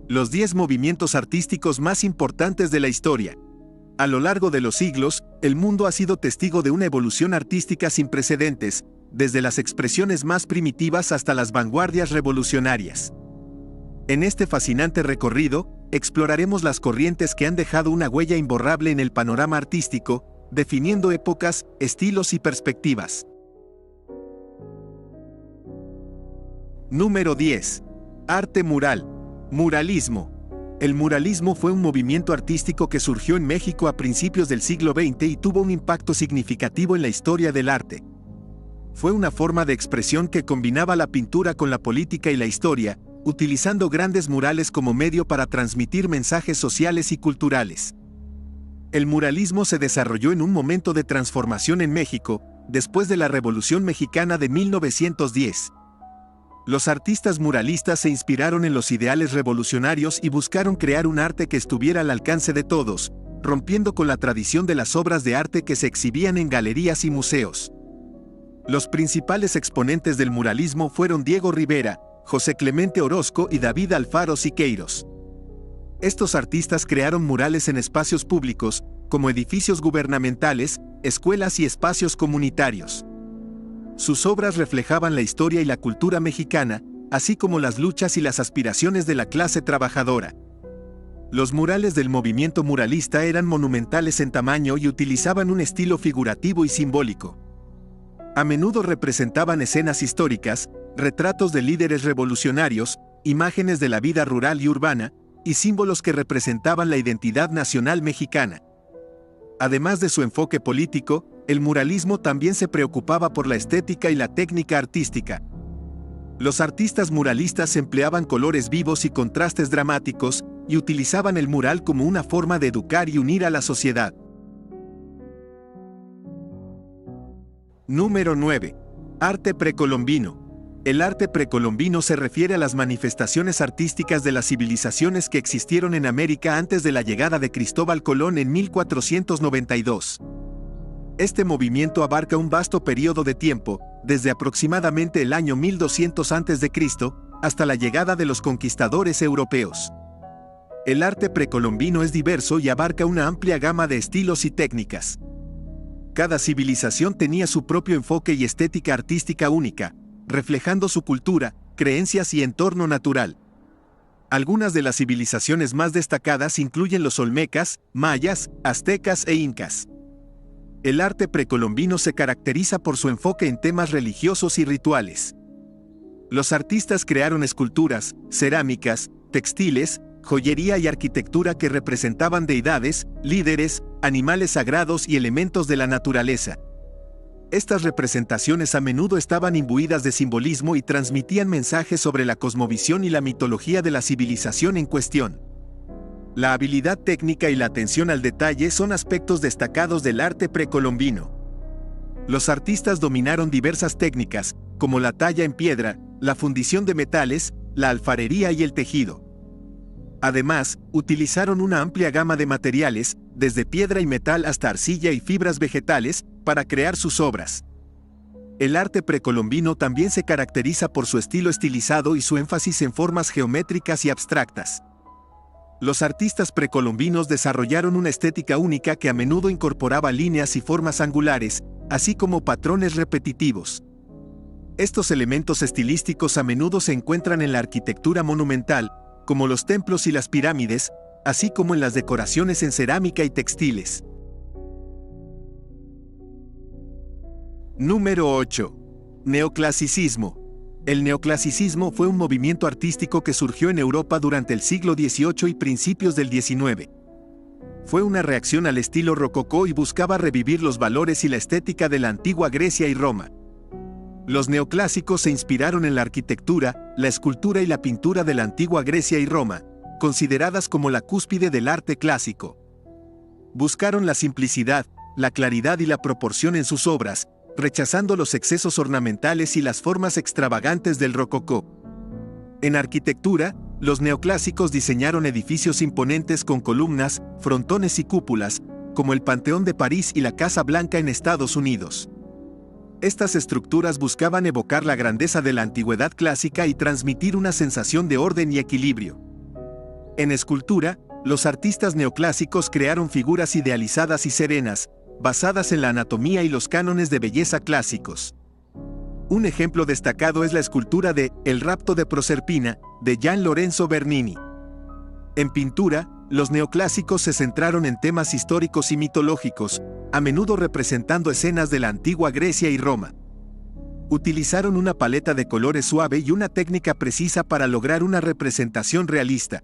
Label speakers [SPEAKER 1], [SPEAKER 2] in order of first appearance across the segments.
[SPEAKER 1] Los 10 movimientos artísticos más importantes de la historia. A lo largo de los siglos, el mundo ha sido testigo de una evolución artística sin precedentes, desde las expresiones más primitivas hasta las vanguardias revolucionarias. En este fascinante recorrido, exploraremos las corrientes que han dejado una huella imborrable en el panorama artístico, definiendo épocas, estilos y perspectivas. Número 10. Arte mural. Muralismo. El muralismo fue un movimiento artístico que surgió en México a principios del siglo XX y tuvo un impacto significativo en la historia del arte. Fue una forma de expresión que combinaba la pintura con la política y la historia, utilizando grandes murales como medio para transmitir mensajes sociales y culturales. El muralismo se desarrolló en un momento de transformación en México, después de la Revolución Mexicana de 1910. Los artistas muralistas se inspiraron en los ideales revolucionarios y buscaron crear un arte que estuviera al alcance de todos, rompiendo con la tradición de las obras de arte que se exhibían en galerías y museos. Los principales exponentes del muralismo fueron Diego Rivera, José Clemente Orozco y David Alfaro Siqueiros. Estos artistas crearon murales en espacios públicos, como edificios gubernamentales, escuelas y espacios comunitarios. Sus obras reflejaban la historia y la cultura mexicana, así como las luchas y las aspiraciones de la clase trabajadora. Los murales del movimiento muralista eran monumentales en tamaño y utilizaban un estilo figurativo y simbólico. A menudo representaban escenas históricas, retratos de líderes revolucionarios, imágenes de la vida rural y urbana, y símbolos que representaban la identidad nacional mexicana. Además de su enfoque político, el muralismo también se preocupaba por la estética y la técnica artística. Los artistas muralistas empleaban colores vivos y contrastes dramáticos, y utilizaban el mural como una forma de educar y unir a la sociedad. Número 9. Arte precolombino. El arte precolombino se refiere a las manifestaciones artísticas de las civilizaciones que existieron en América antes de la llegada de Cristóbal Colón en 1492. Este movimiento abarca un vasto periodo de tiempo, desde aproximadamente el año 1200 a.C. hasta la llegada de los conquistadores europeos. El arte precolombino es diverso y abarca una amplia gama de estilos y técnicas. Cada civilización tenía su propio enfoque y estética artística única, reflejando su cultura, creencias y entorno natural. Algunas de las civilizaciones más destacadas incluyen los olmecas, mayas, aztecas e incas. El arte precolombino se caracteriza por su enfoque en temas religiosos y rituales. Los artistas crearon esculturas, cerámicas, textiles, joyería y arquitectura que representaban deidades, líderes, animales sagrados y elementos de la naturaleza. Estas representaciones a menudo estaban imbuidas de simbolismo y transmitían mensajes sobre la cosmovisión y la mitología de la civilización en cuestión. La habilidad técnica y la atención al detalle son aspectos destacados del arte precolombino. Los artistas dominaron diversas técnicas, como la talla en piedra, la fundición de metales, la alfarería y el tejido. Además, utilizaron una amplia gama de materiales, desde piedra y metal hasta arcilla y fibras vegetales, para crear sus obras. El arte precolombino también se caracteriza por su estilo estilizado y su énfasis en formas geométricas y abstractas. Los artistas precolombinos desarrollaron una estética única que a menudo incorporaba líneas y formas angulares, así como patrones repetitivos. Estos elementos estilísticos a menudo se encuentran en la arquitectura monumental, como los templos y las pirámides, así como en las decoraciones en cerámica y textiles. Número 8. Neoclasicismo. El neoclasicismo fue un movimiento artístico que surgió en Europa durante el siglo XVIII y principios del XIX. Fue una reacción al estilo rococó y buscaba revivir los valores y la estética de la antigua Grecia y Roma. Los neoclásicos se inspiraron en la arquitectura, la escultura y la pintura de la antigua Grecia y Roma, consideradas como la cúspide del arte clásico. Buscaron la simplicidad, la claridad y la proporción en sus obras, rechazando los excesos ornamentales y las formas extravagantes del rococó. En arquitectura, los neoclásicos diseñaron edificios imponentes con columnas, frontones y cúpulas, como el Panteón de París y la Casa Blanca en Estados Unidos. Estas estructuras buscaban evocar la grandeza de la antigüedad clásica y transmitir una sensación de orden y equilibrio. En escultura, los artistas neoclásicos crearon figuras idealizadas y serenas, basadas en la anatomía y los cánones de belleza clásicos. Un ejemplo destacado es la escultura de El rapto de Proserpina, de Gian Lorenzo Bernini. En pintura, los neoclásicos se centraron en temas históricos y mitológicos, a menudo representando escenas de la antigua Grecia y Roma. Utilizaron una paleta de colores suave y una técnica precisa para lograr una representación realista.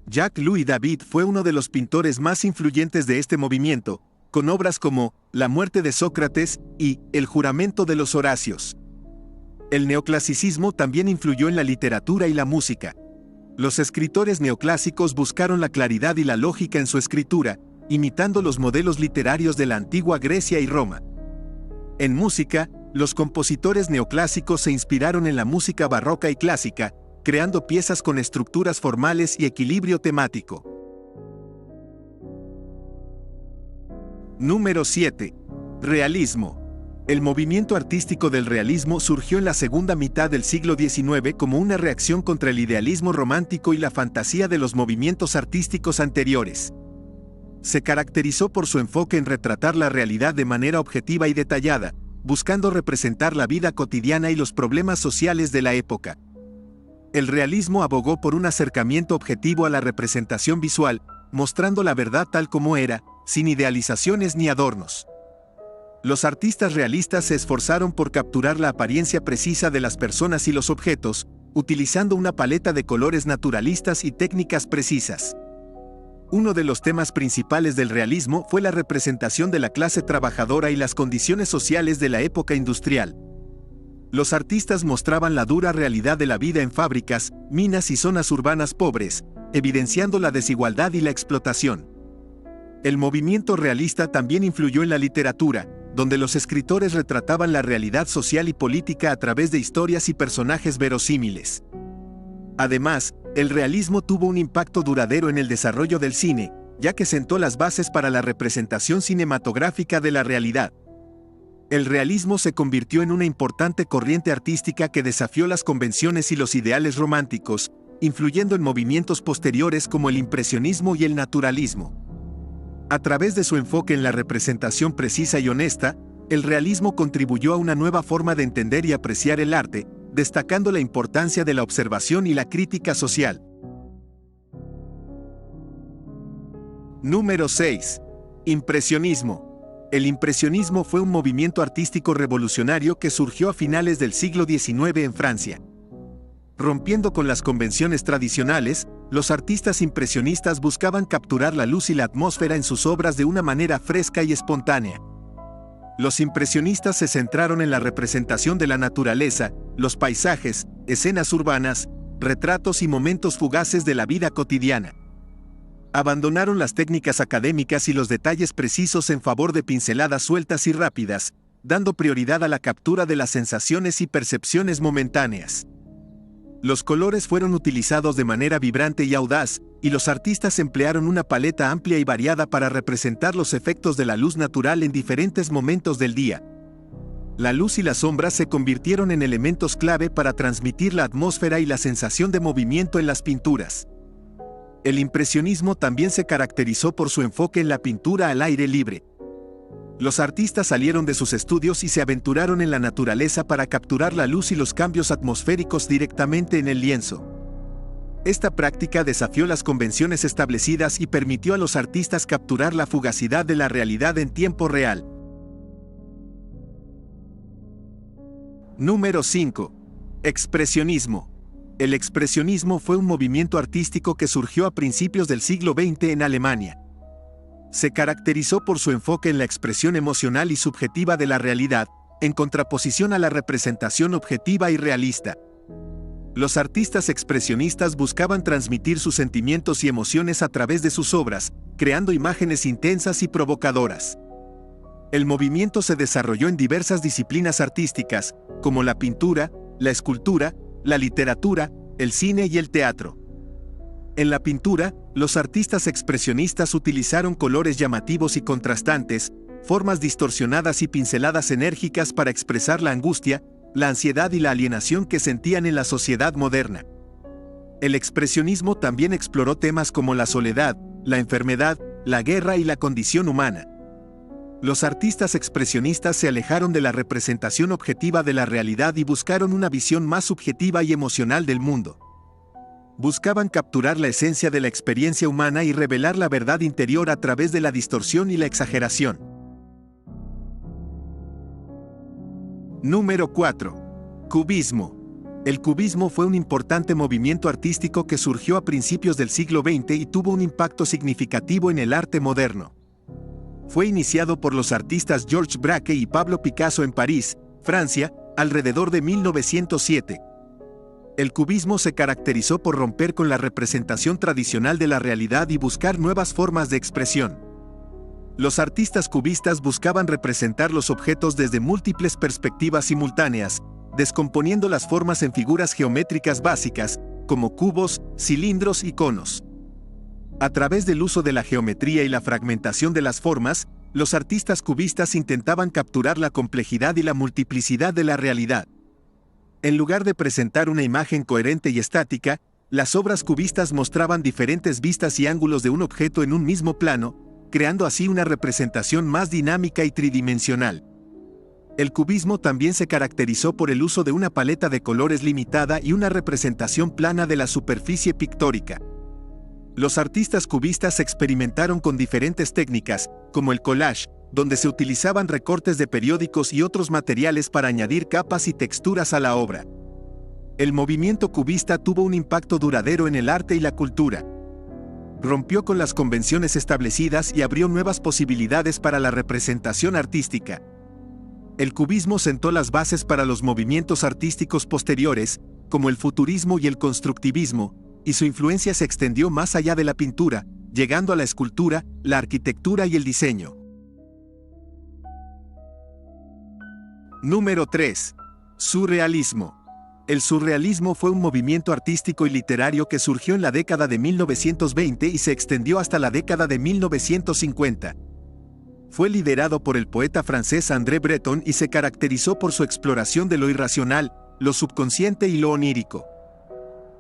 [SPEAKER 1] Jacques-Louis David fue uno de los pintores más influyentes de este movimiento, con obras como La muerte de Sócrates y El juramento de los Horacios. El neoclasicismo también influyó en la literatura y la música. Los escritores neoclásicos buscaron la claridad y la lógica en su escritura, imitando los modelos literarios de la antigua Grecia y Roma. En música, los compositores neoclásicos se inspiraron en la música barroca y clásica, creando piezas con estructuras formales y equilibrio temático. Número 7. Realismo. El movimiento artístico del realismo surgió en la segunda mitad del siglo XIX como una reacción contra el idealismo romántico y la fantasía de los movimientos artísticos anteriores. Se caracterizó por su enfoque en retratar la realidad de manera objetiva y detallada, buscando representar la vida cotidiana y los problemas sociales de la época. El realismo abogó por un acercamiento objetivo a la representación visual, mostrando la verdad tal como era, sin idealizaciones ni adornos. Los artistas realistas se esforzaron por capturar la apariencia precisa de las personas y los objetos, utilizando una paleta de colores naturalistas y técnicas precisas. Uno de los temas principales del realismo fue la representación de la clase trabajadora y las condiciones sociales de la época industrial. Los artistas mostraban la dura realidad de la vida en fábricas, minas y zonas urbanas pobres, evidenciando la desigualdad y la explotación. El movimiento realista también influyó en la literatura, donde los escritores retrataban la realidad social y política a través de historias y personajes verosímiles. Además, el realismo tuvo un impacto duradero en el desarrollo del cine, ya que sentó las bases para la representación cinematográfica de la realidad. El realismo se convirtió en una importante corriente artística que desafió las convenciones y los ideales románticos, influyendo en movimientos posteriores como el impresionismo y el naturalismo. A través de su enfoque en la representación precisa y honesta, el realismo contribuyó a una nueva forma de entender y apreciar el arte, destacando la importancia de la observación y la crítica social. Número 6. Impresionismo. El impresionismo fue un movimiento artístico revolucionario que surgió a finales del siglo XIX en Francia. Rompiendo con las convenciones tradicionales, los artistas impresionistas buscaban capturar la luz y la atmósfera en sus obras de una manera fresca y espontánea. Los impresionistas se centraron en la representación de la naturaleza, los paisajes, escenas urbanas, retratos y momentos fugaces de la vida cotidiana. Abandonaron las técnicas académicas y los detalles precisos en favor de pinceladas sueltas y rápidas, dando prioridad a la captura de las sensaciones y percepciones momentáneas. Los colores fueron utilizados de manera vibrante y audaz, y los artistas emplearon una paleta amplia y variada para representar los efectos de la luz natural en diferentes momentos del día. La luz y las sombras se convirtieron en elementos clave para transmitir la atmósfera y la sensación de movimiento en las pinturas. El impresionismo también se caracterizó por su enfoque en la pintura al aire libre. Los artistas salieron de sus estudios y se aventuraron en la naturaleza para capturar la luz y los cambios atmosféricos directamente en el lienzo. Esta práctica desafió las convenciones establecidas y permitió a los artistas capturar la fugacidad de la realidad en tiempo real. Número 5. Expresionismo. El expresionismo fue un movimiento artístico que surgió a principios del siglo XX en Alemania. Se caracterizó por su enfoque en la expresión emocional y subjetiva de la realidad, en contraposición a la representación objetiva y realista. Los artistas expresionistas buscaban transmitir sus sentimientos y emociones a través de sus obras, creando imágenes intensas y provocadoras. El movimiento se desarrolló en diversas disciplinas artísticas, como la pintura, la escultura, la literatura, el cine y el teatro. En la pintura, los artistas expresionistas utilizaron colores llamativos y contrastantes, formas distorsionadas y pinceladas enérgicas para expresar la angustia, la ansiedad y la alienación que sentían en la sociedad moderna. El expresionismo también exploró temas como la soledad, la enfermedad, la guerra y la condición humana. Los artistas expresionistas se alejaron de la representación objetiva de la realidad y buscaron una visión más subjetiva y emocional del mundo. Buscaban capturar la esencia de la experiencia humana y revelar la verdad interior a través de la distorsión y la exageración. Número 4. Cubismo. El cubismo fue un importante movimiento artístico que surgió a principios del siglo XX y tuvo un impacto significativo en el arte moderno. Fue iniciado por los artistas Georges Braque y Pablo Picasso en París, Francia, alrededor de 1907. El cubismo se caracterizó por romper con la representación tradicional de la realidad y buscar nuevas formas de expresión. Los artistas cubistas buscaban representar los objetos desde múltiples perspectivas simultáneas, descomponiendo las formas en figuras geométricas básicas, como cubos, cilindros y conos. A través del uso de la geometría y la fragmentación de las formas, los artistas cubistas intentaban capturar la complejidad y la multiplicidad de la realidad. En lugar de presentar una imagen coherente y estática, las obras cubistas mostraban diferentes vistas y ángulos de un objeto en un mismo plano, creando así una representación más dinámica y tridimensional. El cubismo también se caracterizó por el uso de una paleta de colores limitada y una representación plana de la superficie pictórica. Los artistas cubistas experimentaron con diferentes técnicas, como el collage, donde se utilizaban recortes de periódicos y otros materiales para añadir capas y texturas a la obra. El movimiento cubista tuvo un impacto duradero en el arte y la cultura. Rompió con las convenciones establecidas y abrió nuevas posibilidades para la representación artística. El cubismo sentó las bases para los movimientos artísticos posteriores, como el futurismo y el constructivismo, y su influencia se extendió más allá de la pintura, llegando a la escultura, la arquitectura y el diseño. Número 3. Surrealismo. El surrealismo fue un movimiento artístico y literario que surgió en la década de 1920 y se extendió hasta la década de 1950. Fue liderado por el poeta francés André Breton y se caracterizó por su exploración de lo irracional, lo subconsciente y lo onírico.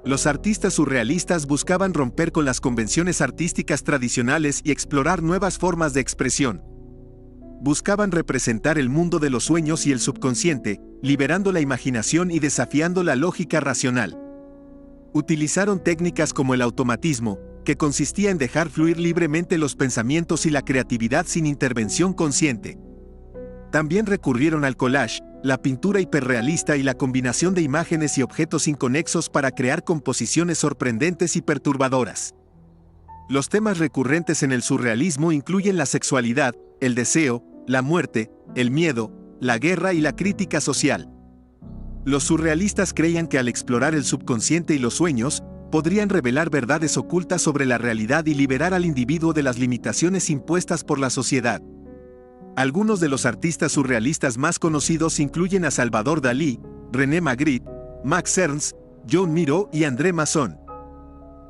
[SPEAKER 1] Los artistas surrealistas buscaban romper con las convenciones artísticas tradicionales y explorar nuevas formas de expresión. Buscaban representar el mundo de los sueños y el subconsciente, liberando la imaginación y desafiando la lógica racional. Utilizaron técnicas como el automatismo, que consistía en dejar fluir libremente los pensamientos y la creatividad sin intervención consciente. También recurrieron al collage, la pintura hiperrealista y la combinación de imágenes y objetos inconexos para crear composiciones sorprendentes y perturbadoras. Los temas recurrentes en el surrealismo incluyen la sexualidad, el deseo, la muerte, el miedo, la guerra y la crítica social. Los surrealistas creían que al explorar el subconsciente y los sueños, podrían revelar verdades ocultas sobre la realidad y liberar al individuo de las limitaciones impuestas por la sociedad. Algunos de los artistas surrealistas más conocidos incluyen a Salvador Dalí, René Magritte, Max Ernst, John Miró y André Masson.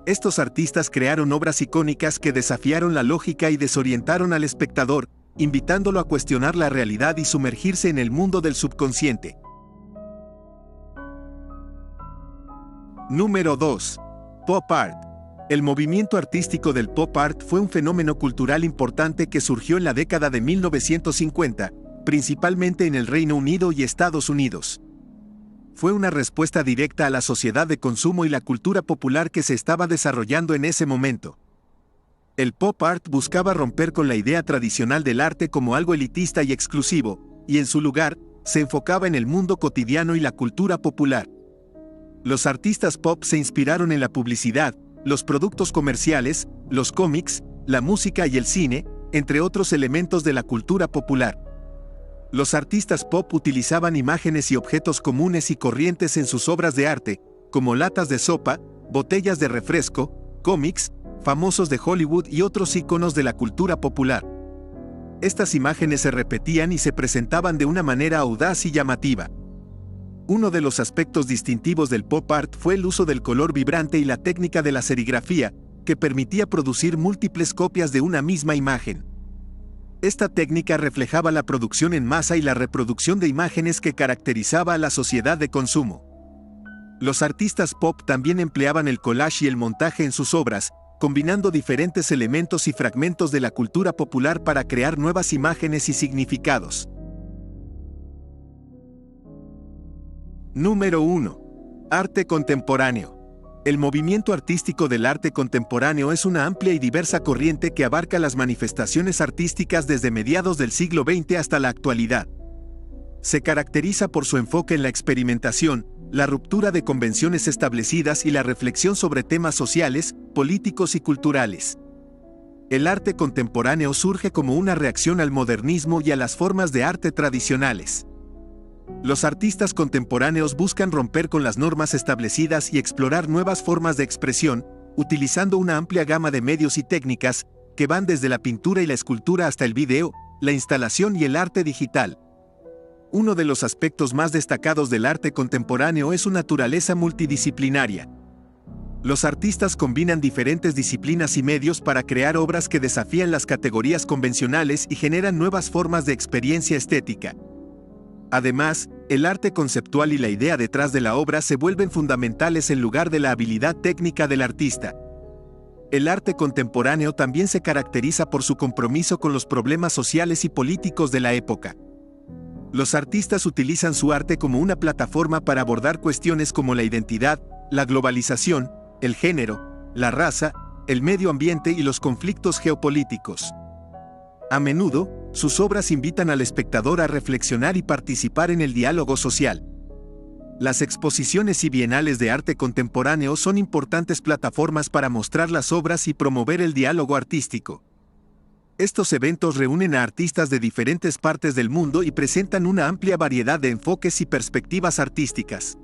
[SPEAKER 1] Estos artistas crearon obras icónicas que desafiaron la lógica y desorientaron al espectador, invitándolo a cuestionar la realidad y sumergirse en el mundo del subconsciente. Número 2. Pop Art. El movimiento artístico del pop art fue un fenómeno cultural importante que surgió en la década de 1950, principalmente en el Reino Unido y Estados Unidos. Fue una respuesta directa a la sociedad de consumo y la cultura popular que se estaba desarrollando en ese momento. El pop art buscaba romper con la idea tradicional del arte como algo elitista y exclusivo, y en su lugar, se enfocaba en el mundo cotidiano y la cultura popular. Los artistas pop se inspiraron en la publicidad, los productos comerciales, los cómics, la música y el cine, entre otros elementos de la cultura popular. Los artistas pop utilizaban imágenes y objetos comunes y corrientes en sus obras de arte, como latas de sopa, botellas de refresco, cómics, famosos de Hollywood y otros íconos de la cultura popular. Estas imágenes se repetían y se presentaban de una manera audaz y llamativa. Uno de los aspectos distintivos del pop art fue el uso del color vibrante y la técnica de la serigrafía, que permitía producir múltiples copias de una misma imagen. Esta técnica reflejaba la producción en masa y la reproducción de imágenes que caracterizaba a la sociedad de consumo. Los artistas pop también empleaban el collage y el montaje en sus obras, combinando diferentes elementos y fragmentos de la cultura popular para crear nuevas imágenes y significados. Número 1. Arte contemporáneo. El movimiento artístico del arte contemporáneo es una amplia y diversa corriente que abarca las manifestaciones artísticas desde mediados del siglo XX hasta la actualidad. Se caracteriza por su enfoque en la experimentación, la ruptura de convenciones establecidas y la reflexión sobre temas sociales, políticos y culturales. El arte contemporáneo surge como una reacción al modernismo y a las formas de arte tradicionales. Los artistas contemporáneos buscan romper con las normas establecidas y explorar nuevas formas de expresión, utilizando una amplia gama de medios y técnicas, que van desde la pintura y la escultura hasta el video, la instalación y el arte digital. Uno de los aspectos más destacados del arte contemporáneo es su naturaleza multidisciplinaria. Los artistas combinan diferentes disciplinas y medios para crear obras que desafían las categorías convencionales y generan nuevas formas de experiencia estética. Además, el arte conceptual y la idea detrás de la obra se vuelven fundamentales en lugar de la habilidad técnica del artista. El arte contemporáneo también se caracteriza por su compromiso con los problemas sociales y políticos de la época. Los artistas utilizan su arte como una plataforma para abordar cuestiones como la identidad, la globalización, el género, la raza, el medio ambiente y los conflictos geopolíticos. A menudo, sus obras invitan al espectador a reflexionar y participar en el diálogo social. Las exposiciones y bienales de arte contemporáneo son importantes plataformas para mostrar las obras y promover el diálogo artístico. Estos eventos reúnen a artistas de diferentes partes del mundo y presentan una amplia variedad de enfoques y perspectivas artísticas.